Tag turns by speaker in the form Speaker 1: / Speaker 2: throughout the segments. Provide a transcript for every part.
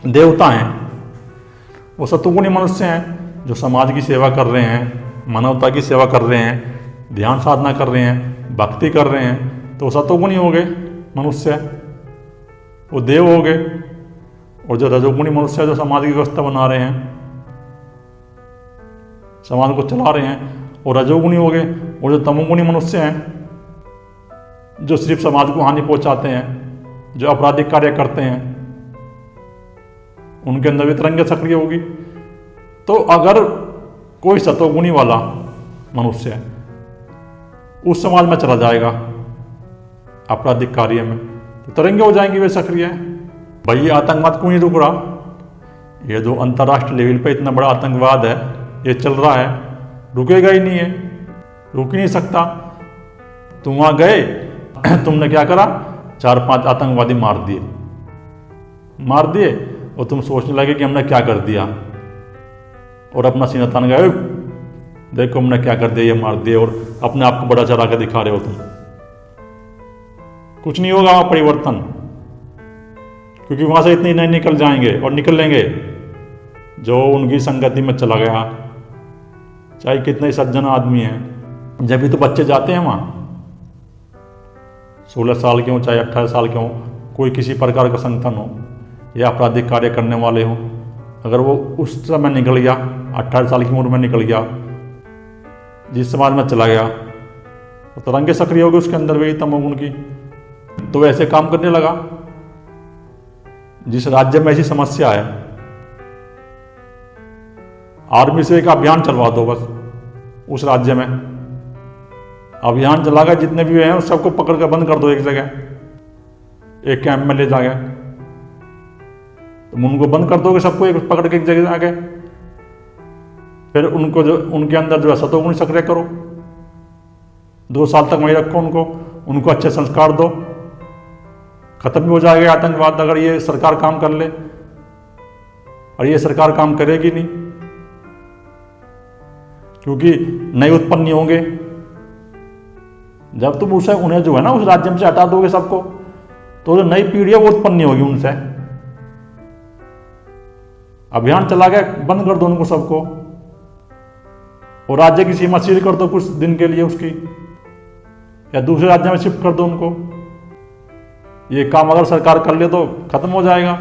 Speaker 1: देवता हैं, वो सतोगुणी मनुष्य हैं जो समाज की सेवा कर रहे हैं, मानवता की सेवा कर रहे हैं, ध्यान साधना कर रहे हैं, भक्ति कर रहे हैं, तो सतोगुणी हो गए मनुष्य, वो देव हो गए। और जो रजोगुणी मनुष्य है जो समाज की व्यवस्था बना रहे हैं, समाज को चला रहे हैं, और रजोगुणी हो गए। और जो तमोगुणी मनुष्य हैं जो सिर्फ समाज को हानि पहुंचाते हैं, जो आपराधिक कार्य करते हैं, उनके अंदर भी तरंगे सक्रिय होगी। तो अगर कोई सतोगुणी वाला मनुष्य उस समाज में चला जाएगा आपराधिक कार्य में, तो तरंगे हो जाएंगी वे सक्रिय। भाई ये आतंकवाद क्यों नहीं रुक रहा? ये जो अंतर्राष्ट्रीय लेवल पे इतना बड़ा आतंकवाद है ये चल रहा है, रुकेगा ही नहीं है, रुक ही नहीं सकता। तुम वहां गए, तुमने क्या करा, 4-5 आतंकवादी मार दिए और तुम सोचने लगे कि हमने क्या कर दिया, और अपना सीना तान गए, देखो हमने क्या कर दिया, ये मार दिए, और अपने आप को बड़ा चढ़ा के दिखा रहे हो तुम। कुछ नहीं होगा वहां परिवर्तन, क्योंकि वहां से इतने नहीं निकल जाएंगे और निकल लेंगे जो उनकी संगति में चला गया, चाहे कितने सज्जन आदमी हैं। जब भी तो बच्चे जाते हैं वहां, 16 साल के हों चाहे 18 साल के हों, कोई किसी प्रकार का संगठन हो या आपराधिक कार्य करने वाले हों, अगर वो उस समय निकल गया, 18 साल की उम्र में निकल गया, जिस समाज में चला गया, तो तरंगे सक्रिय हो गई उसके अंदर भी तमोगुण की, तो वैसे काम करने लगा। जिस राज्य में ऐसी समस्या है, आर्मी से एक अभियान चलवा दो बस उस राज्य में, अभियान चला गया, जितने भी हैं उस सबको पकड़ कर बंद कर दो एक जगह, एक कैंप में ले जा गए, तुम उनको बंद कर दोगे सबको एक पकड़ के एक जगह आ गए, फिर उनको जो उनके अंदर जो है सतोगुण सक्रिय करो, 2 साल तक वहीं रखो उनको अच्छे संस्कार दो, खत्म भी हो जाएगा आतंकवाद अगर ये सरकार काम कर ले। और ये सरकार काम करेगी नहीं, क्योंकि नए उत्पन्न नहीं होंगे। जब तुम उन्हें जो है ना उस राज्य में से हटा दोगे सबको, तो जो नई पीढ़ी है वो उत्पन्न नहीं होगी उनसे। अभियान चला गया, बंद कर दो उनको सबको, और राज्य की सीमा सील कर दो कुछ दिन के लिए उसकी, या दूसरे राज्य में शिफ्ट कर दो उनको। ये काम अगर सरकार कर ले तो खत्म हो जाएगा।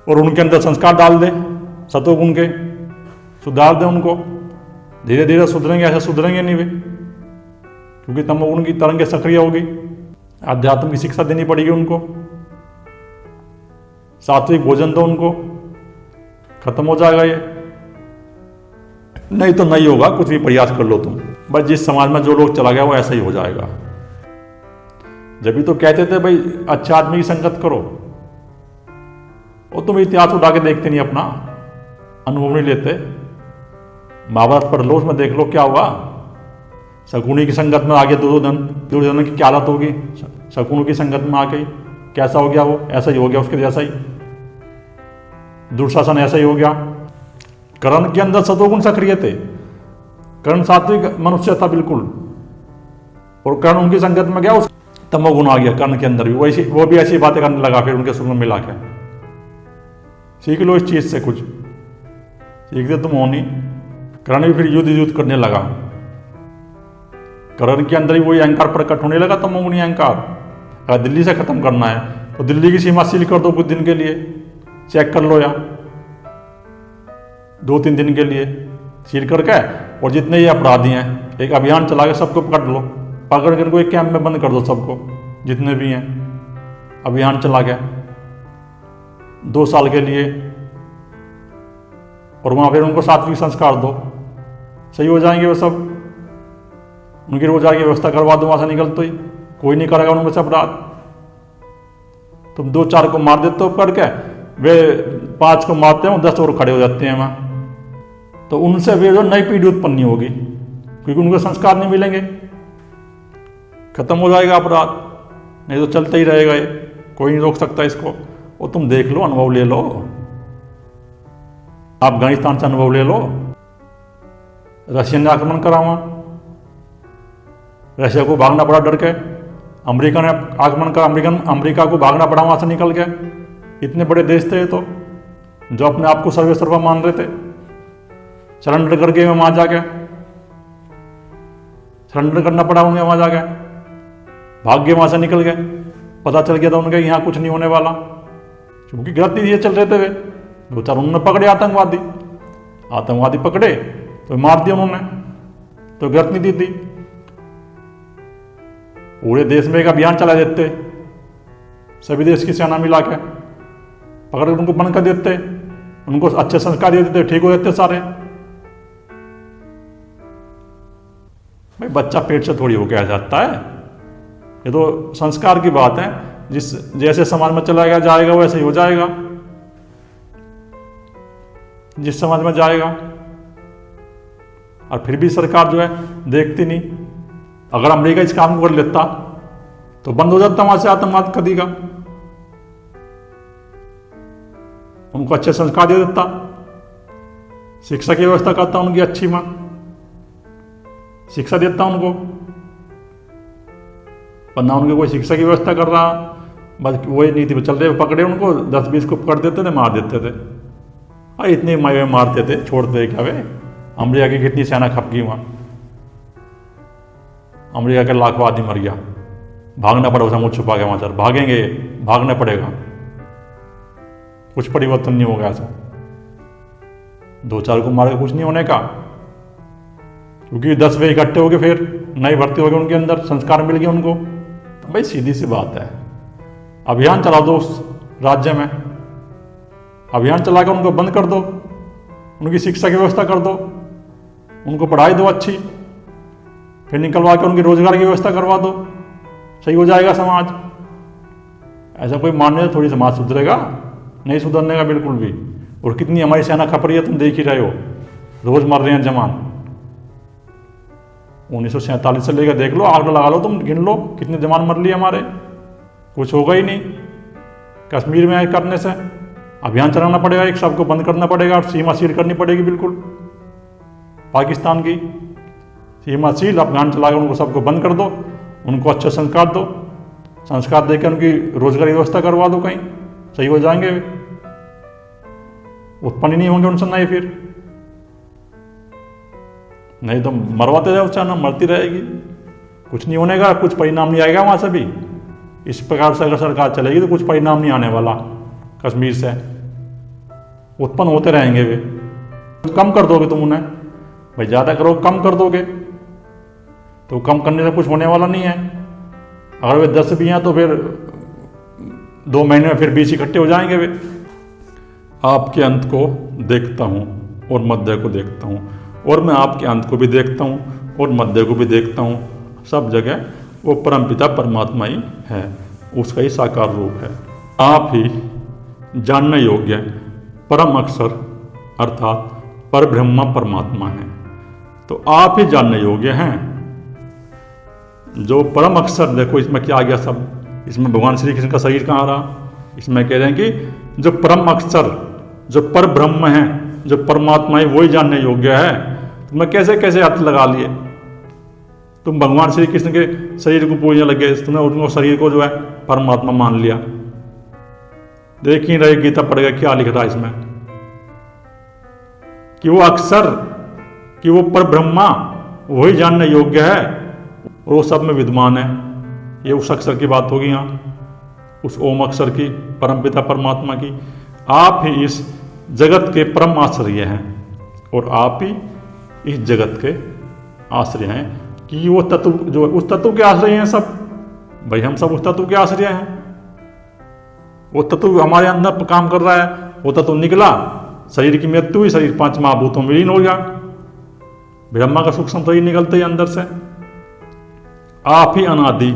Speaker 1: और उनके अंदर संस्कार डाल दे सतोगुण के, सुधार दे उनको, धीरे धीरे सुधरेंगे, ऐसे सुधरेंगे नहीं वे, क्योंकि तमोगुण की तरंगे सक्रिय होगी। आध्यात्म की शिक्षा देनी पड़ेगी उनको, सात्विक भोजन दो उनको, खत्म हो जाएगा ये। नहीं तो नहीं होगा, कुछ भी प्रयास कर लो तुम, बस जिस समाज में जो लोग चला गया वो ऐसा ही हो जाएगा। जब भी तो कहते थे भाई अच्छे आदमी की संगत करो, और तुम इतिहास उठा के देखते नहीं, अपना अनुभव नहीं लेते। महाभारत पढ़ लो, उसमें देख लो क्या हुआ। शकुनी की संगत में आगे दुर्योधन की क्या हालत होगी, शकुनी की संगत में आके कैसा हो गया, वो ऐसा ही हो गया उसके जैसा ही। दुशासन ऐसा ही हो गया। कर्ण के अंदर सतोगुण सक्रिय थे, कर्ण सात्विक मनुष्य था बिल्कुल, और कर्ण उनकी संगत में गया, उस तमोगुण आ गया कर्ण के अंदर भी, वो भी ऐसी बातें करने लगा, फिर उनके सुर में मिला के। सीख लो इस चीज से कुछ, सीखते तुम हो नहीं। कर्ण भी फिर युद्ध करने लगा, कर्ण के अंदर ही वही अहंकार प्रकट होने लगा, तमोगुणी अहंकार। अगर दिल्ली से खत्म करना है तो दिल्ली की सीमा सील कर दो कुछ दिन के लिए, चेक कर लो, या 2-3 दिन के लिए सील करके, और जितने ये अपराधी हैं एक अभियान चला के सबको पकड़ लो, पकड़ कर इनको एक कैंप में बंद कर दो सबको, जितने भी हैं। अभियान चला गया 2 साल के लिए, और वहां फिर उनको सात्विक संस्कार दो, सही हो जाएंगे वो सब। उनकी रोजगार की व्यवस्था करवा दो, वहां से निकलते ही कोई नहीं करेगा उनमें से अपराध। तुम 2-4 को मार देते हो करके, वे 5 को मारते हो, 10 और खड़े हो जाते हैं वहां, तो उनसे वे जो नई पीढ़ी उत्पन्न नहीं होगी, क्योंकि उनको संस्कार नहीं मिलेंगे, खत्म हो जाएगा अपराध। नहीं तो चलता ही रहेगा ये, कोई नहीं रोक सकता इसको। और तुम देख लो, अनुभव ले लो, अफगानिस्तान से अनुभव ले लो। रशियन ने आक्रमण करा वहां, रशिया को भागना पड़ा डर के। अमेरिका ने आक्रमण करा, अमेरिका को भागना पड़ा वहां से निकल के। इतने बड़े देश थे तो, जो अपने आप को सर्वे सर्वा मान रहे थे, सरेंडर करके वहां जाके, सरेंडर करना पड़ा उन्हें, वहां जाके भाग गए, वहां से निकल गए। पता चल गया था उनके यहाँ कुछ नहीं होने वाला, क्योंकि गलत नीति चल रहे थे वे। दो चार उन्होंने पकड़े आतंकवादी, आतंकवादी पकड़े तो मार दिया उन्होंने, तो गलत नीति थी। पूरे देश में एक अभियान चला देते, सभी देश की सेना मिला के पकड़ उनको बंद कर देते, उनको अच्छे संस्कार दे देते, ठीक हो जाते सारे। भाई बच्चा पेट से थोड़ी होके आ जाता है, ये तो संस्कार की बात है। जिस जैसे समाज में चला गया जाएगा वैसे ही हो जाएगा, जिस समाज में जाएगा। और फिर भी सरकार जो है देखती नहीं। अगर अमेरिका इस काम को कर लेता तो बंद हो जाता वहां से आतंकवाद कदी का, उनको अच्छे संस्कार दे देता, शिक्षा की व्यवस्था करता उनकी अच्छी, मां शिक्षा देता उनको। पर ना उनकी कोई शिक्षा की व्यवस्था कर रहा, बस वही नीति पे चल रहे, पकड़े उनको 10-20 को पकड़ देते थे, मार देते थे। और इतने मारे मारते थे, छोड़ते क्या वे। अमेरिका की कितनी सेना खप गई वहां, अमेरिका के लाखों आदमी मर गया, भागना पड़ा उसे मुंह छुपा के वहां। सर भागेंगे, भागना पड़ेगा, कुछ परिवर्तन नहीं होगा ऐसा। 2-4 को मार के कुछ नहीं होने का, क्योंकि 10 वे इकट्ठे हो गए, फिर नई भर्ती हो गई उनके अंदर, संस्कार मिल गए उनको। तो भाई सीधी सी बात है, अभियान चला दो उस राज्य में, अभियान चला कर उनको बंद कर दो, उनकी शिक्षा की व्यवस्था कर दो, उनको पढ़ाई दो अच्छी, फिर निकलवा के उनकी रोजगार की व्यवस्था करवा दो, सही हो जाएगा समाज। ऐसा कोई मानने से थोड़ी समाज सुधरेगा, नहीं सुधरने का बिल्कुल भी। और कितनी हमारी सेना खप रही है, तुम देख ही रहे हो, रोज मर रहे हैं जवान। 1947 से लेकर देख लो, आग लगा लो, तुम गिन लो कितने जवान मर लिए हमारे, कुछ होगा ही नहीं। कश्मीर में करने से अभियान चलाना पड़ेगा, एक सबको बंद करना पड़ेगा, और सीमा सील करनी पड़ेगी बिल्कुल, पाकिस्तान की सीमा सील, अभियान चलाकर उनको सबको बंद कर दो, उनको अच्छे संस्कार दो, संस्कार देकर उनकी रोजगार व्यवस्था करवा दो, कहीं सही हो जाएंगे, उत्पन्न ही नहीं होंगे उनसे नहीं, फिर नहीं तो मरवाते जाओ, चाहे ना मरती रहेगी, कुछ नहीं होने का, कुछ परिणाम नहीं आएगा वहां से भी। इस प्रकार से अगर सरकार चलेगी तो कुछ परिणाम नहीं आने वाला, कश्मीर से उत्पन्न होते रहेंगे वे। कम कर दोगे तुम उन्हें, भाई ज़्यादा करो, कम कर दोगे तो कम करने से कुछ होने वाला नहीं है। अगर वे 10 भी हैं तो फिर 2 महीने में फिर 20 इकट्ठे हो जाएंगे वे। आपके अंत को देखता हूँ और मध्य को देखता हूँ, और मैं आपके अंत को भी देखता हूँ और मध्य को भी देखता हूँ। सब जगह वो परमपिता परमात्मा ही है, उसका ही साकार रूप है। आप ही जानने योग्य परम अक्षर अर्थात परब्रह्म परमात्मा है। तो आप ही जानने योग्य हैं, जो परम अक्षर। देखो इसमें क्या आ गया सब, इसमें भगवान श्री कृष्ण का शरीर कहाँ रहा, इसमें कह रहे हैं कि जो परम अक्षर, जो पर ब्रह्म है, जो परमात्मा है, वही जानने योग्य है। तुमने कैसे कैसे अर्थ लगा लिए, तुम भगवान श्री कृष्ण के शरीर को पूजने लगे, तुमने उनको शरीर को जो है परमात्मा मान लिया। देख ही रहे गीता पढ़ेगा क्या लिख रहा है इसमें, कि वो अक्षर, कि वो पर ब्रह्मा वही जानने योग्य है और वो सब में विद्यमान है। ये उस अक्षर की बात होगी यहाँ, उस ओम अक्षर की, परमपिता परमात्मा की। आप ही इस जगत के परम आश्रय हैं और आप ही इस जगत के आश्रय हैं, कि वो तत्व जो उस तत्व के आश्रय हैं सब। भाई हम सब उस तत्व के आश्रय हैं, वो तत्व हमारे अंदर काम कर रहा है, वो तत्व निकला, शरीर की मृत्यु हुई, शरीर 5 महाभूतों में विलीन हो गया, ब्रह्मा का सूक्ष्म शरीर निकलते ही अंदर से। आप ही अनादि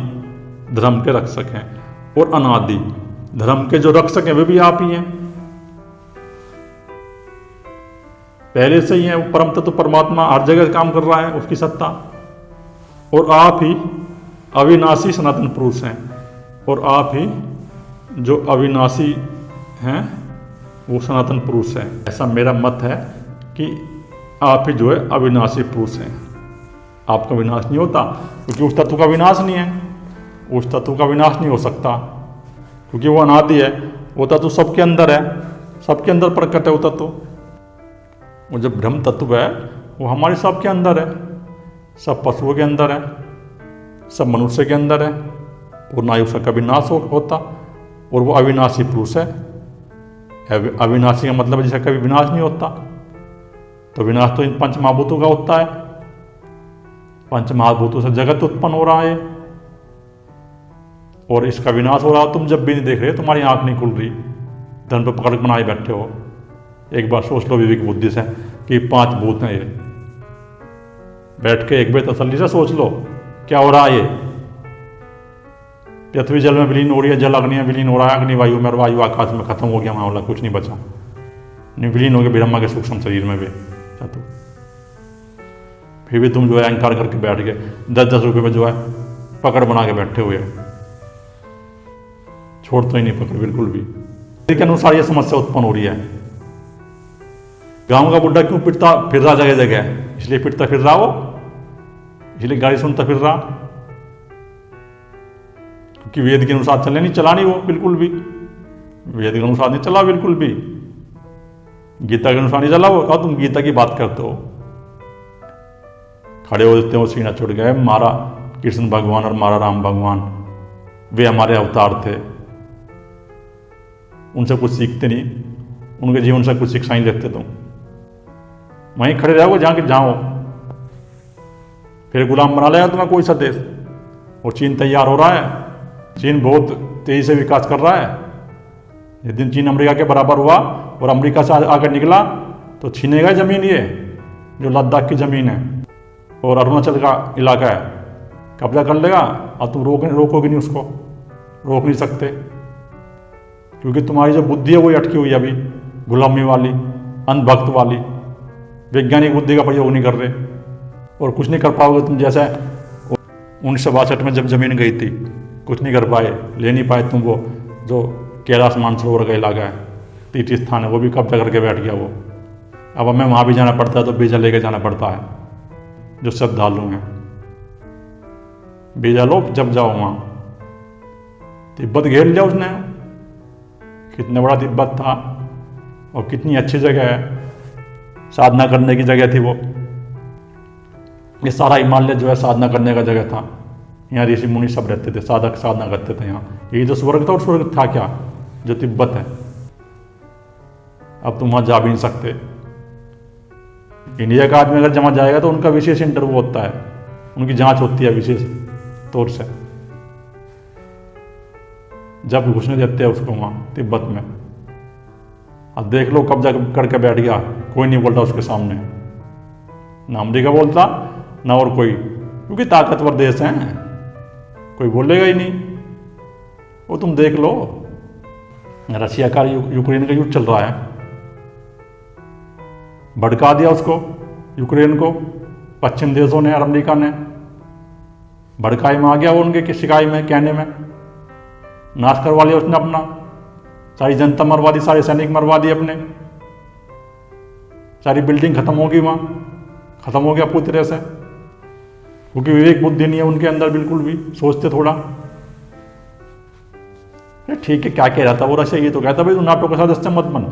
Speaker 1: धर्म के रक्षक हैं और अनादि धर्म के जो रक्षक हैं वे भी आप ही हैं, पहले से ही है। वो परम तत्व परमात्मा हर जगह काम कर रहा है, उसकी सत्ता। और आप ही अविनाशी सनातन पुरुष हैं, और आप ही जो अविनाशी हैं वो सनातन पुरुष है। ऐसा मेरा मत है कि आप ही जो है अविनाशी पुरुष हैं। आपका विनाश नहीं होता, क्योंकि उस तत्व का विनाश नहीं है, उस तत्व का विनाश नहीं हो सकता, क्योंकि वो अनादि है। वो तत्व सबके अंदर है, सबके अंदर प्रकट है वो तत्व। वो जो ब्रह्म तत्व है वो हमारे सबके अंदर है, सब पशुओं के अंदर है, सब मनुष्य के अंदर है, और ना ही उसका कभी नाश होता, और वो अविनाशी पुरुष है। अविनाशी का मतलब है जिसका कभी विनाश नहीं होता। तो विनाश तो इन पंच महाभूतों का होता है, पंच महाभूतों से जगत उत्पन्न हो रहा है, और इसका विनाश हो रहा हो तुम जब भी नहीं देख रहे, तुम्हारी आंख नहीं खुल रही, धन पर पकड़ बनाए बैठे हो। एक बार सोच लो विवेक बुद्धि से कि 5 भूत हैं ये, बैठ के एक बार तसल्ली से सोच लो क्या हो रहा है। ये पृथ्वी जल में विलीन हो रही है, जल अग्नि में विलीन हो रहा है, अग्नि वायु में, वायु आकाश में, खत्म हो गया मामला, कुछ नहीं बचा, नहीं विलीन हो गया ब्रह्मा के सूक्ष्म शरीर में भी। तो फिर भी तुम जो है अहंकार करके बैठ गए, 10-10 रुपये में जो है पकड़ बना के बैठे हुए, छोड़ते ही नहीं पकड़ बिल्कुल भी। के अनुसार ये समस्या उत्पन्न हो रही है। गांव का बुड्ढा क्यों पिटता फिर रहा जगह जगह? इसलिए पिटता फिर रहा वो, इसलिए गाली सुनता फिर रहा, क्योंकि वेद के अनुसार चलने नहीं, चला नहीं वो बिल्कुल भी, वेद के अनुसार नहीं चला बिल्कुल भी, गीता के अनुसार नहीं चला वो। और तुम गीता की बात करते हो, खड़े हो देते हो, सीना छुट गए, मारा कृष्ण भगवान और मारा राम भगवान, वे हमारे अवतार थे, उनसे कुछ सीखते नहीं, उनके जीवन से कुछ शिक्षा नहीं लेते तुम, वहीं खड़े रहोगे जहाँ के जाओ, फिर गुलाम बना लेगा तुम्हें कोई सा देश। और चीन तैयार हो रहा है, चीन बहुत तेजी से विकास कर रहा है। जिस दिन चीन अमेरिका के बराबर हुआ और अमेरिका से आकर निकला तो छीनेगा जमीन, ये जो लद्दाख की जमीन है और अरुणाचल का इलाका है, कब्जा कर लेगा, और तुम रोकोगे नहीं, उसको रोक नहीं सकते, क्योंकि तुम्हारी जो बुद्धि है वो अटकी हुई है अभी, गुलामी वाली, अंधभक्त वाली, वैज्ञानिक बुद्धि का प्रयोग नहीं कर रहे, और कुछ नहीं कर पाओगे तुम। जैसे 1962 में जब जमीन गई थी, कुछ नहीं कर पाए, ले नहीं पाए तुम, वो जो कैलाश मानसरोवर का इलाका है, तीर्थ स्थान है, वो भी कब्जा करके बैठ गया वो। अब हमें वहाँ भी जाना पड़ता है, तो वीजा लेके जाना पड़ता है, जो श्रद्धालु हैं, वीजा लो जब जाओ वहाँ। तिब्बत घेर लिया उसने, कितना बड़ा तिब्बत था, और कितनी अच्छी जगह है, साधना करने की जगह थी वो। ये सारा हिमालय जो है साधना करने का जगह था, यहाँ ऋषि मुनि सब रहते थे, साधक साधना करते थे यहाँ। यही तो स्वर्ग था, और स्वर्ग था क्या जो तिब्बत है। अब तुम वहाँ जा भी नहीं सकते। इंडिया का आदमी अगर जमा जाएगा तो उनका विशेष इंटरव्यू होता है, उनकी जांच होती है विशेष तौर से, जब घुसने देते हैं उसको वहाँ तिब्बत में। अब देख लो कब्जा करके बैठ गया, कोई नहीं बोलता उसके सामने, ना अमेरिका बोलता ना और कोई, क्योंकि ताकतवर देश हैं, कोई बोलेगा ही नहीं। वो तुम देख लो, रशिया का यूक्रेन का युद्ध चल रहा है, भड़का दिया उसको, यूक्रेन को, पश्चिम देशों ने और अमेरिका ने भड़काई में आ गया वो, उनके शिकाई में, कहने में, नाश करवा लिया उसने अपना, सारी जनता मरवा दी, सारे सैनिक मरवा दिए अपने, सारी बिल्डिंग खत्म होगी वहाँ, खत्म हो गया पूरी तरह से, क्योंकि विवेक बुद्धि नहीं है उनके अंदर बिल्कुल भी, सोचते थोड़ा। ठीक है, क्या कह रहा था वो रशिया, ये तो कहता भाई तू नाटो के सदस्य मत बन,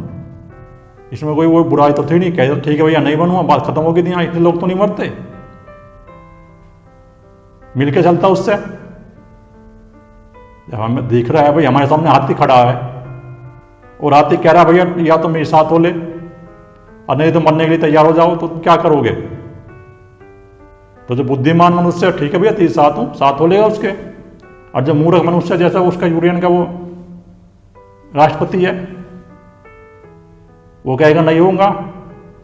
Speaker 1: इसमें कोई वो बुराई तो थी नहीं, कहता ठीक है भैया नहीं बनूंगा, बात खत्म हो गई थी, यहाँ इतने लोग तो नहीं मरते, मिलके चलता उससे। जब हमें दिख रहा है भाई हमारे सामने हाथी खड़ा है, और हाथी कह रहा है भैया या तो मेरे साथ हो ले, और नहीं तो मरने के लिए तैयार हो जाओ, तो क्या करोगे? तो जो बुद्धिमान मनुष्य ठीक है भैया तेरे साथ हूं, साथ हो लेगा उसके। और जो मूर्ख मनुष्य जैसा उसका यूक्रेन का वो राष्ट्रपति है, वो कहेगा नहीं होगा,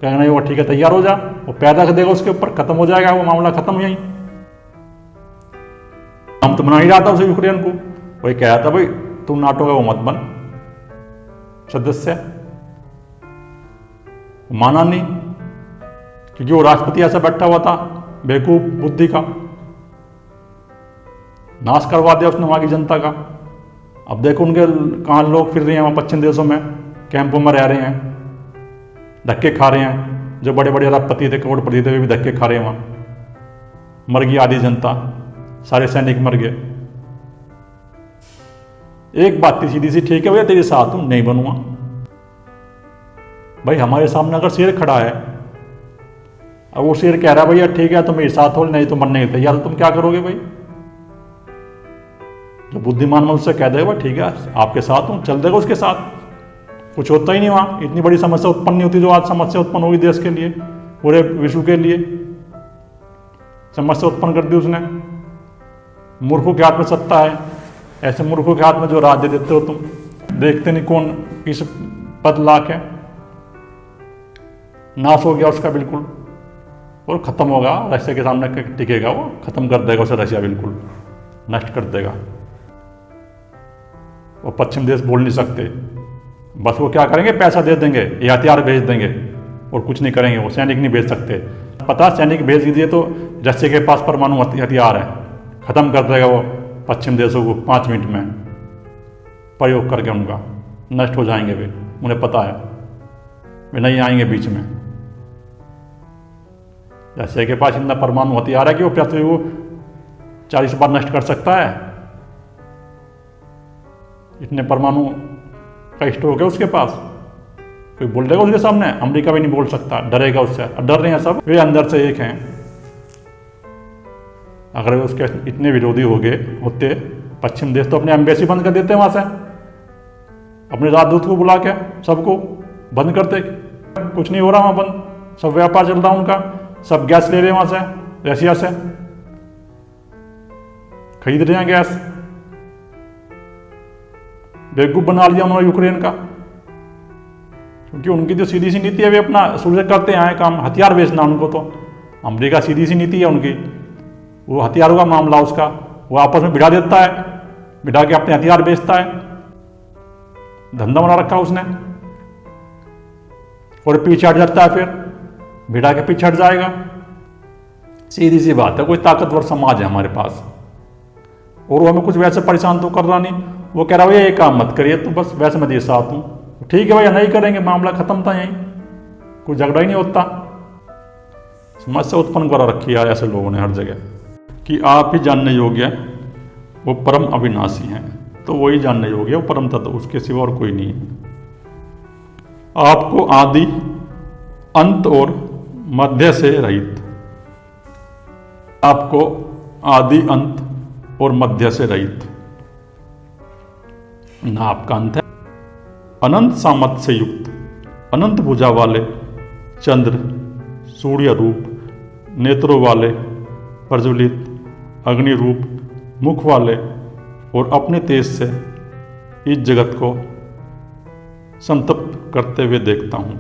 Speaker 1: कहेगा नहीं होगा, ठीक है तैयार हो जा, वो पैदा कर देगा उसके ऊपर, खत्म हो जाएगा वो मामला, खत्म यही। हम तो बना ही रहा था उसे यूक्रेन को, वही कह रहा था भाई तुम नाटो का वो मत बन सदस्य, माना नहीं, क्योंकि वो राष्ट्रपति ऐसा बैठा हुआ था बेवकूफ बुद्धि का, नाश करवा दिया उसने वहां की जनता का। अब देखो उनके कहाँ लोग फिर रहे हैं वहां पश्चिम देशों में, कैंपों में रह रहे हैं, धक्के खा रहे हैं, जो बड़े बड़े अरबपति थे, करोड़पति थे, वे भी धक्के खा रहे हैं वहां, मर गई आधी जनता, सारे सैनिक मर गए। एक बात थी सीधी सी, ठीक है भैया तेरे साथ हूं, नहीं बनूंगा। भाई हमारे सामने अगर शेर खड़ा है, अब वो शेर कह रहा है भैया ठीक है तुम मेरे साथ हो, नहीं तो मरने के तैयार, तो तुम क्या करोगे भाई? जो बुद्धिमान मनुष्य कह देगा भाई ठीक है आपके साथ हूं, चल देगा उसके साथ, कुछ होता ही नहीं वहां, इतनी बड़ी समस्या उत्पन्न नहीं होती जो आज समस्या उत्पन्न होगी देश के लिए, पूरे विश्व के लिए समस्या उत्पन्न कर दी उसने। मूर्खों के हाथ में सत्ता है, ऐसे मूर्खों के हाथ में जो राज्य देते हो तुम, देखते नहीं कौन किस पद लाख है, नाश हो गया उसका बिल्कुल, और खत्म होगा, रशिया के सामने टिकेगा, वो खत्म कर देगा उसे, रशिया बिल्कुल नष्ट कर देगा। वो पश्चिम देश बोल नहीं सकते, बस वो क्या करेंगे, पैसा दे देंगे, ये हथियार भेज देंगे और कुछ नहीं करेंगे, वो सैनिक नहीं भेज सकते। पता सैनिक भेज दीजिए तो रशिया के पास परमाणु हथियार है, खत्म कर देगा वो पश्चिम देशों को 5 मिनट में प्रयोग करके, उनका नष्ट हो जाएंगे वे, उन्हें पता है वे नहीं आएंगे बीच में। रशिया के पास इतना परमाणु हथियार है कि वो पृथ्वी को 40 बार नष्ट कर सकता है, इतने परमाणु का स्टॉक है उसके पास। कोई बोल देगा उसके सामने? अमेरिका भी नहीं बोल सकता, डरेगा उससे, डर रहे हैं सब, वे अंदर से एक हैं। अगर उसके इतने विरोधी होते पश्चिम देश तो अपने एम्बेसी बंद कर देते वहां से, अपने राजदूत को बुला के सबको बंद करते, कुछ नहीं हो रहा वहां बंद, सब व्यापार चल रहा उनका, सब गैस ले रहे हैं वहां से, रशिया से खरीद रहे हैं गैस। बेवकूफ बना लिया उन्होंने यूक्रेन का, क्योंकि उनकी जो सीधी सी नीति है वे अपना शुरू से करते आए काम, हथियार बेचना उनको, तो अमेरिका सीधी सी नीति है उनकी, वो हथियारों का मामला उसका, वो आपस में भिड़ा देता है, भिड़ा के अपने हथियार बेचता है, धंधा बना रखा उसने, और पीछे हट जाता है, फिर भिड़ा के पीछे हट जाएगा। सीधी सी बात है, कोई ताकतवर समाज है हमारे पास और वो हमें कुछ वैसे परेशान तो कर रहा नहीं, वो कह रहा भैया ये काम मत करिए, तो बस वैसे मैं तेरे साथ हूं, ठीक है भैया नहीं करेंगे, मामला खत्म था यहीं, कोई झगड़ा ही नहीं होता। समस्या उत्पन्न करा रखी है ऐसे लोगों ने हर जगह कि आप ही जानने योग्य है, वो परम अविनाशी हैं, तो वही जानने योग्य है, वो परम तत्व, उसके सिवा और कोई नहीं है। आपको आदि अंत और मध्य से रहित, आपको आदि अंत और मध्य से रहित, ना आपका अंत है, अनंत सामर्थ्य से युक्त, अनंत भुजा वाले, चंद्र सूर्य रूप, नेत्रों वाले, प्रज्वलित अग्नि रूप, मुख वाले और अपने तेज से इस जगत को संतप्त करते हुए देखता हूँ।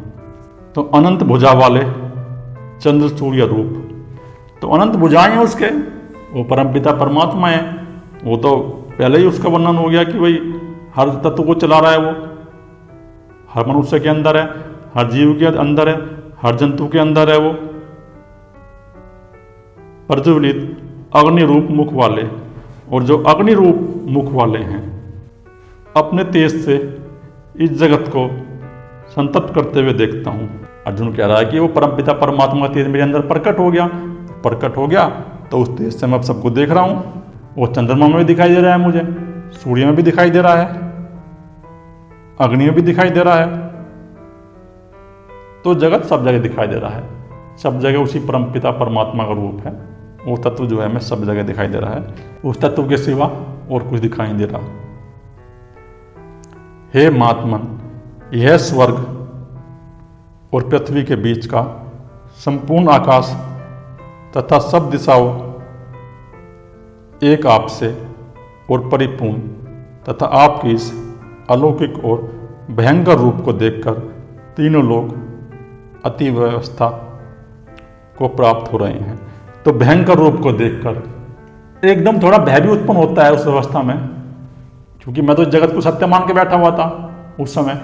Speaker 1: तो अनंत भुजा वाले, चंद्र सूर्य रूप, तो अनंत भुजाएं हैं उसके, वो परमपिता परमात्मा है, वो तो पहले ही उसका वर्णन हो गया कि भाई हर तत्व को चला रहा है, वो हर मनुष्य के अंदर है, हर जीव के अंदर है, हर जंतु के अंदर है वो। प्रज्वलित अग्नि रूप मुख वाले, और जो अग्नि रूप मुख वाले हैं अपने तेज से इस जगत को संतप्त करते हुए देखता हूँ। अर्जुन कह रहा है कि वो परमपिता परमात्मा का तेज मेरे अंदर प्रकट हो गया, तो उस तेज से मैं अब सबको देख रहा हूँ। वो चंद्रमा में भी दिखाई दे रहा है मुझे, सूर्य में भी दिखाई दे रहा है, अग्नि में भी दिखाई दे रहा है, तो जगत सब जगह दिखाई दे रहा है, सब जगह उसी परमपिता परमात्मा का रूप है। वो तत्व जो है हमें सब जगह दिखाई दे रहा है, उस तत्व के सिवा और कुछ दिखाई नहीं दे रहा। हे महात्मन, यह स्वर्ग और पृथ्वी के बीच का संपूर्ण आकाश तथा सब दिशाओं एक आपसे और परिपूर्ण तथा आपके इस अलौकिक और भयंकर रूप को देखकर तीनों लोग अति व्यवस्था को प्राप्त हो रहे हैं। तो भयंकर रूप को देखकर एकदम थोड़ा भय भी उत्पन्न होता है उस अवस्था में, क्योंकि मैं तो जगत को सत्य मान के बैठा हुआ था उस समय,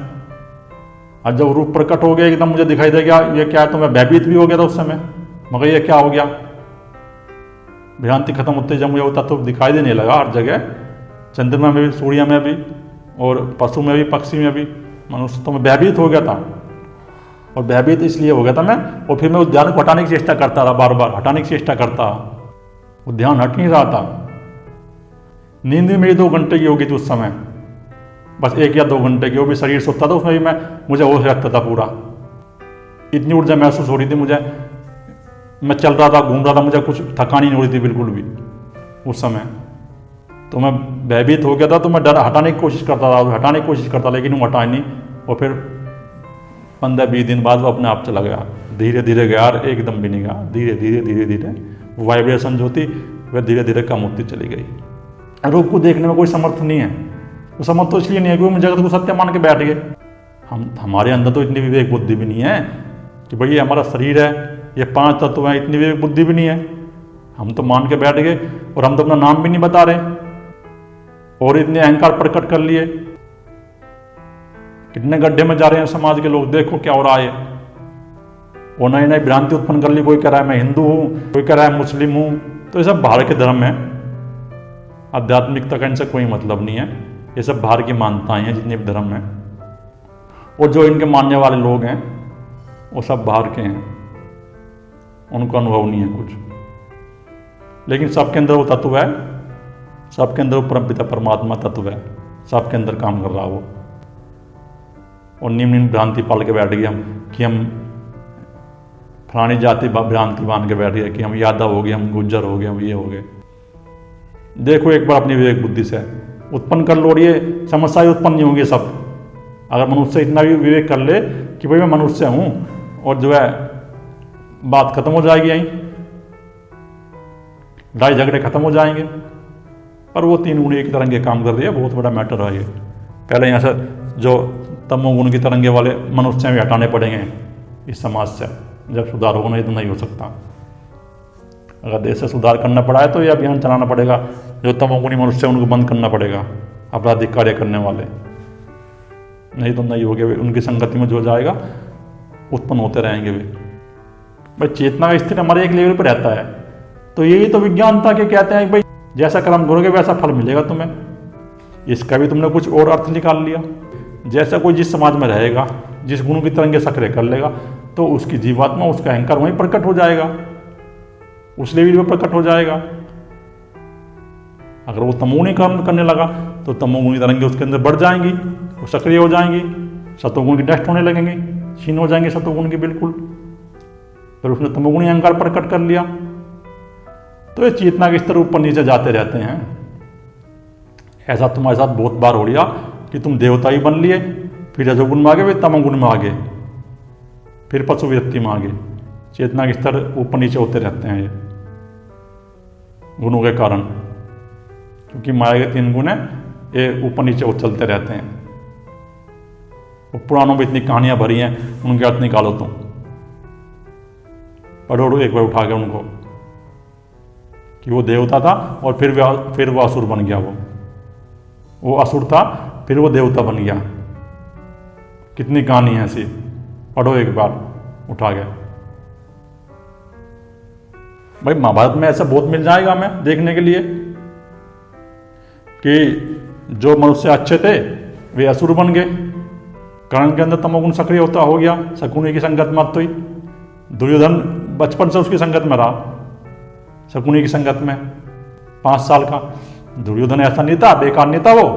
Speaker 1: और जब रूप प्रकट हो गया एकदम मुझे दिखाई दे गया ये क्या है, तो मैं भयभीत भी हो गया था उस समय, मगर ये क्या हो गया, भ्रांति खत्म होते जब मुझे होता तो दिखाई देने लगा हर जगह, चंद्रमा में भी, सूर्य में भी, और पशु में भी, पक्षी में भी, मनुष्य तो मैं भयभीत हो गया था। और भयभीत इसलिए हो गया था मैं, और फिर मैं उस ध्यान को हटाने की चेष्टा करता रहा, बार बार हटाने की चेष्टा करता, वो ध्यान हट नहीं रहा था। नींद भी मेरी 2 घंटे की होगी थी उस समय, बस 1 या 2 घंटे की, वो भी शरीर सोता था, उसमें भी मुझे होश रहता था पूरा। इतनी ऊर्जा महसूस हो रही थी मुझे, मैं चल रहा था, घूम रहा था, मुझे कुछ थकान ही नहीं हो रही थी बिल्कुल भी उस समय। तो मैं भयभीत हो गया था, तो मैं डर हटाने की कोशिश करता था, लेकिन वो हटा नहीं। और फिर 15-20 दिन बाद वो अपने आप चला गया, धीरे धीरे गया, और एकदम भी नहीं गया, धीरे धीरे वो वाइब्रेशन जो थी वह धीरे धीरे कम होती चली गई। रूप को देखने में कोई समर्थ नहीं है, वो समर्थ तो इसलिए नहीं है कि हम जगत को सत्य मान के बैठ गए। हमारे अंदर तो इतनी विवेक बुद्धि भी नहीं है कि भाई ये हमारा शरीर है, ये 5 तत्व हैं, इतनी विवेक बुद्धि भी नहीं है। हम तो मान के बैठ गए, और हम तो अपना नाम भी नहीं बता रहे, और इतने अहंकार प्रकट कर लिए। कितने गड्ढे में जा रहे हैं समाज के लोग, देखो क्या हो रहा है। और नई नई भ्रांति उत्पन्न कर ली, कोई कह रहा है मैं हिंदू हूँ, कोई कह रहा है मुस्लिम हूँ। तो ये सब बाहर के धर्म है, आध्यात्मिकता का इनसे कोई मतलब नहीं है। ये सब बाहर की मान्यताएं हैं जितने भी धर्म हैं, और जो इनके मानने वाले लोग हैं वो सब बाहर के हैं, उनको अनुभव नहीं है कुछ। लेकिन सबके अंदर वो तत्व है, सबके अंदर वो परमपिता परमात्मा तत्व है, सबके अंदर काम कर रहा वो। और निम्न भ्रांति पाल के बैठ गए हम कि हम फलानी जाति भ्रांति मान के बैठ गए कि हम यादव हो गए, हम गुज्जर हो गए, हम ये हो गए। देखो एक बार अपनी विवेक बुद्धि से उत्पन्न कर लो, और ये समस्याएं उत्पन्न नहीं होंगी सब। अगर मनुष्य इतना भी विवेक कर ले कि भाई मैं मनुष्य हूँ, और जो है बात खत्म हो जाएगी, यहीं लड़ाई झगड़े खत्म हो जाएंगे। पर वो 3 गुण एक तरंगे काम कर रही है, बहुत बड़ा मैटर है ये। पहले यहाँ से जो तमोगुण की तरंगे वाले मनुष्य भी हटाने पड़ेंगे इस समाज से, जब सुधार होगा, नहीं तो नहीं हो सकता। अगर देश से सुधार करना पड़ा है तो ये अभियान चलाना पड़ेगा, जो तमोगुणी मनुष्य उनको बंद करना पड़ेगा, आपराधिक कार्य करने वाले, नहीं तो नहीं होगे। उनकी संगति में जो जाएगा उत्पन्न होते रहेंगे वे। भाई चेतना का स्थिर हमारे एक लेवल पर रहता है, तो यही तो विज्ञान था कि कहते हैं कि भाई जैसा कर्म करोगे वैसा फल मिलेगा तुम्हें। इसका भी तुमने कुछ और अर्थ निकाल लिया। जैसा कोई जिस समाज में रहेगा, जिस गुण की तरंगे सक्रिय कर लेगा, तो उसकी जीवात्मा, उसका अहंकार वहीं प्रकट हो जाएगा, उस लेवल पर प्रकट हो जाएगा। अगर वो तमोगुणी कर्म करने लगा तो तमोगुणी तरंगे उसके अंदर बढ़ जाएंगी, वो सक्रिय हो जाएंगी, सतोगुण की नष्ट होने लगेंगी, छीन हो जाएंगे सतोगुण की बिल्कुल। फिर उसने तमोगुणी अहंकार प्रकट कर लिया। तो ये चेतना के स्तर ऊपर नीचे जाते रहते हैं। ऐसा तुम्हारे साथ बहुत बार हो गया कि तुम देवता ही बन लिए, फिर रजोगुण में आ गए, फिर तमोगुण में आ गए, फिर पशु व्यक्ति में आ गए। चेतना के स्तर ऊपर नीचे होते रहते हैं ये गुणों के कारण, क्योंकि माया के 3 गुण है, ये ऊपर नीचे वो चलते रहते हैं। वो पुराणों में इतनी कहानियां भरी हैं, उनके अर्थ निकालो तुम, पढ़ो एक बार उठा के उनको, कि वो देवता था और फिर वो असुर बन गया। वो असुर था, फिर वो देवता बन गया। कितनी कहानी है ऐसी, पढ़ो एक बार उठा के। भाई महाभारत में ऐसा बहुत मिल जाएगा हमें देखने के लिए कि जो मनुष्य अच्छे थे वे असुर बन गए, कर्ण के अंदर तमोगुण सक्रिय होता हो गया, शकुनी की संगत में तो ही। दुर्योधन बचपन से उसकी संगत में रहा, शकुनी की संगत में 5 साल का। दुर्योधन ऐसा नहीं था, बेकार नहीं था वो,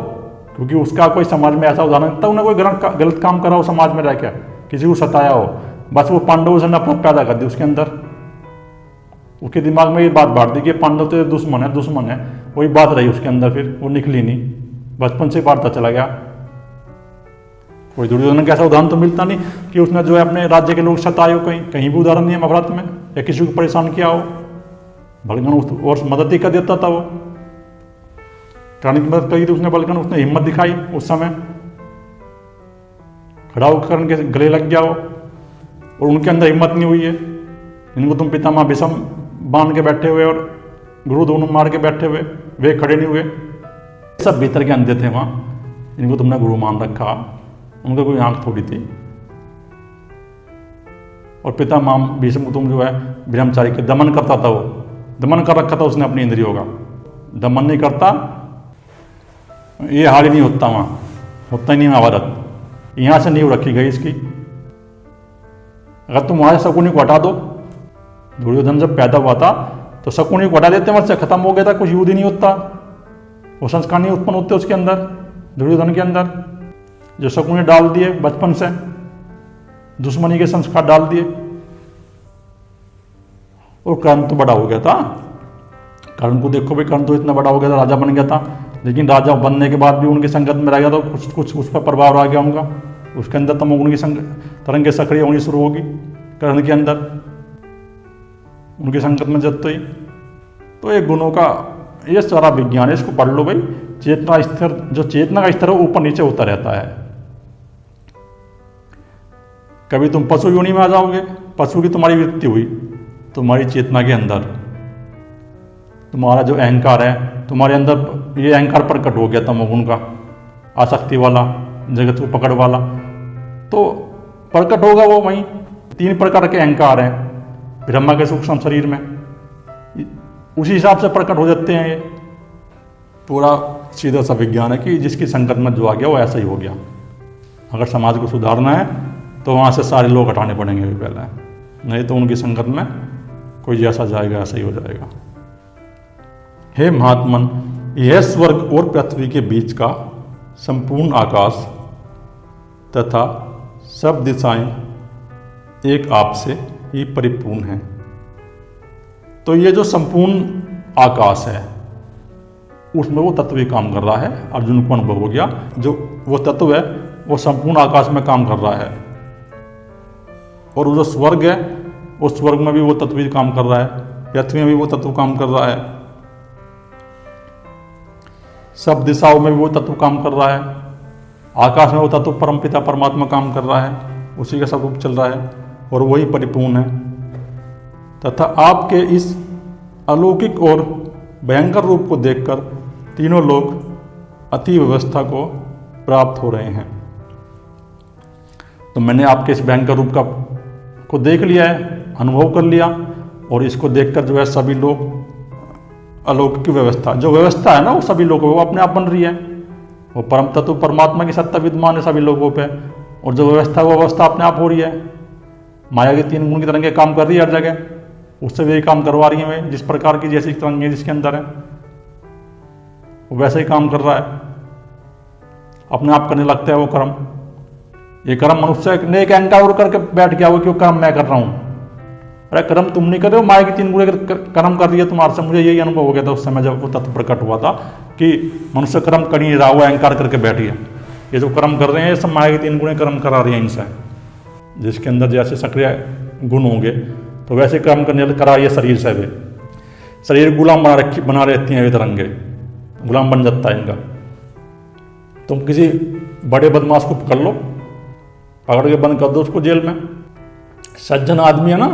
Speaker 1: क्योंकि उसका कोई समाज में ऐसा उदाहरण नहीं था, उन्हें कोई गलत काम करा हो समाज में रह के, किसी को सताया हो, बस वो पांडवों से नफरत पैदा कर दी उसके अंदर। उसके दिमाग में ये बात बांट दी कि पांडव तो दुश्मन है, वही बात रही उसके अंदर, फिर वो निकली नहीं, बचपन से बांटता चला गया। कोई दुर्योधन का ऐसा उदाहरण तो मिलता नहीं कि उसने जो है अपने राज्य के लोग सताए हो, कहीं भी उदाहरण नहीं है महाभारत में, या किसी को परेशान किया हो। बल्कि और मदद ही कर देता था वो, कर्ण की मदद करी थी उसने, बल्कि उसने हिम्मत दिखाई उस समय, खड़ा होकर कर्ण के गले लग गया वो, और उनके अंदर हिम्मत नहीं हुई है। इनको तुम पितामह भीष्म बांध के बैठे हुए और गुरु दोनों मार के बैठे हुए, वे खड़े नहीं हुए, सब भीतर के अंधे थे वहाँ, इनको तुमने गुरु मान रखा, उनका कोई आंख थोड़ी थी। और पितामह भीष्म को तुम जो है ब्रह्मचारी के दमन करता था, वो दमन कर रखा था उसने अपनी इंद्रियों का, दमन नहीं करता, ये हाल ही नहीं होता वहाँ, होता ही नहीं महाभारत। यहाँ से नींव रखी गई इसकी। अगर तुम वहाँ से शकुनी को हटा दो, दुर्योधन जब पैदा हुआ था तो शकुनी को हटा देते, वहाँ से खत्म हो गया था, कुछ युद्ध ही नहीं होता, वो संस्कार नहीं उत्पन्न होते उसके अंदर, दुर्योधन के अंदर। जो शकुनी डाल दिए बचपन से, दुश्मनी के संस्कार डाल दिए। और कर्ण तो बड़ा हो गया था, कर्ण को देखो भाई, कर्ण तो इतना बड़ा हो गया था, राजा बन गया था, लेकिन राजा बनने के बाद भी उनकी संगत में रह गया तो कुछ कुछ उस पर प्रभाव आ गया उनका, उसके अंदर तमोगुण की तरंगें सक्रिय होनी शुरू होगी कर्ण के अंदर, उनकी संगत में जब तो ये गुणों का ये सारा विज्ञान है, इसको पढ़ लो भाई। चेतना स्तर, जो चेतना का स्तर है ऊपर नीचे होता रहता है। कभी तुम पशु योनि में आ जाओगे, पशु की तुम्हारी वृत्ति हुई, तुम्हारी चेतना के अंदर तुम्हारा जो अहंकार है, तुम्हारे अंदर ये अहंकार प्रकट हो गया तमोगुण का, आसक्ति वाला, जगत को पकड़ वाला, तो प्रकट होगा वो वहीं। 3 प्रकार के अहंकार हैं ब्रह्मा के सूक्ष्म शरीर में, उसी हिसाब से प्रकट हो जाते हैं। ये पूरा सीधा सा विज्ञान है कि जिसकी संगत में जो आ गया वो ऐसा ही हो गया। अगर समाज को सुधारना है तो वहाँ से सारे लोग हटाने पड़ेंगे पहले, नहीं तो उनकी संगत में कोई जैसा जाएगा ऐसा ही हो जाएगा। हे महात्मन, यह स्वर्ग और पृथ्वी के बीच का संपूर्ण आकाश तथा सब दिशाएं एक आप से ही परिपूर्ण हैं। तो ये जो संपूर्ण आकाश है उसमें वो तत्व ही काम कर रहा है। अर्जुन को अनुभव हो गया, जो वो तत्व है वो संपूर्ण आकाश में काम कर रहा है, और वो जो स्वर्ग है उस स्वर्ग में भी वो तत्व ही काम कर रहा है, पृथ्वी में भी वो तत्व काम कर रहा है, सब दिशाओं में भी वो तत्व काम कर रहा है, आकाश में वो तत्व परमपिता परमात्मा काम कर रहा है, उसी का सब रूप चल रहा है और वही परिपूर्ण है। तथा आपके इस अलौकिक और भयंकर रूप को देखकर तीनों लोग अति व्यवस्था को प्राप्त हो रहे हैं। तो मैंने आपके इस भयंकर रूप को देख लिया है, अनुभव कर लिया, और इसको देखकर जो है सभी लोग अलौकिक व्यवस्था, जो व्यवस्था है ना वो सभी लोगों वो अपने आप बन रही है, वो परम तत्व परमात्मा की सत्ता विद्यमान है सभी लोगों पे, और जो व्यवस्था वो व्यवस्था अपने आप हो रही है। माया के 3 गुण की तरंगें काम कर रही है हर जगह, उससे भी यही काम करवा रही है, जिस प्रकार की जैसी तरंगें जिसके अंदर है वो वैसे ही काम कर रहा है, अपने आप करने लगता है वो कर्म। ये कर्म मनुष्य ने एक अहंकार करके बैठ गया वो कि वो कर्म मैं कर रहा हूँ। अरे कर्म तुम नहीं कर रहे हो, माया की 3 गुण कर्म कर रही है तुम्हारे से। मुझे यही अनुभव हो गया था उस समय जब वो तत्व प्रकट हुआ था कि मनुष्य कर्म कर नहीं रहा, वो अहंकार करके बैठ गया। ये जो कर्म कर रहे हैं ये सब माया की 3 गुण कर्म करा रही है इनसे, जिसके अंदर जैसे सक्रिय गुण होंगे तो वैसे कर्म करने करा ये शरीर से भी। शरीर गुलाम बना रहती हैं ये तरंगे, गुलाम बन जाता है इनका। तुम किसी बड़े बदमाश को पकड़ लो, पकड़ के बंद कर दो उसको जेल में। सज्जन आदमी है ना,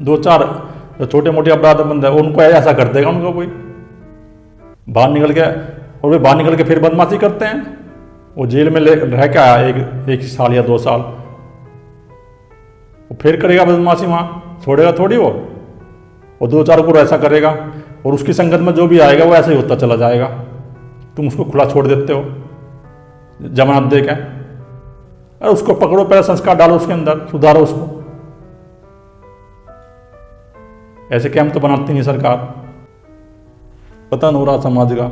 Speaker 1: 2-4 जो छोटे मोटे अपराध बंद है उनको ऐसा कर देगा उनको कोई, बाहर निकल के, और वे बाहर निकल के फिर बदमाशी करते हैं। वो जेल में रह के आया एक साल या 2 साल, वो फिर करेगा बदमाशी, वहाँ छोड़ेगा थोड़ी वो 2-4 को ऐसा करेगा, और उसकी संगत में जो भी आएगा वो ऐसे ही होता चला जाएगा। तुम उसको खुला छोड़ देते हो जमानत दे के। अरे उसको पकड़ो, पहले संस्कार डालो उसके अंदर, सुधारो उसको। ऐसे कैंप तो बनाती नहीं सरकार, पतन हो रहा समाज का।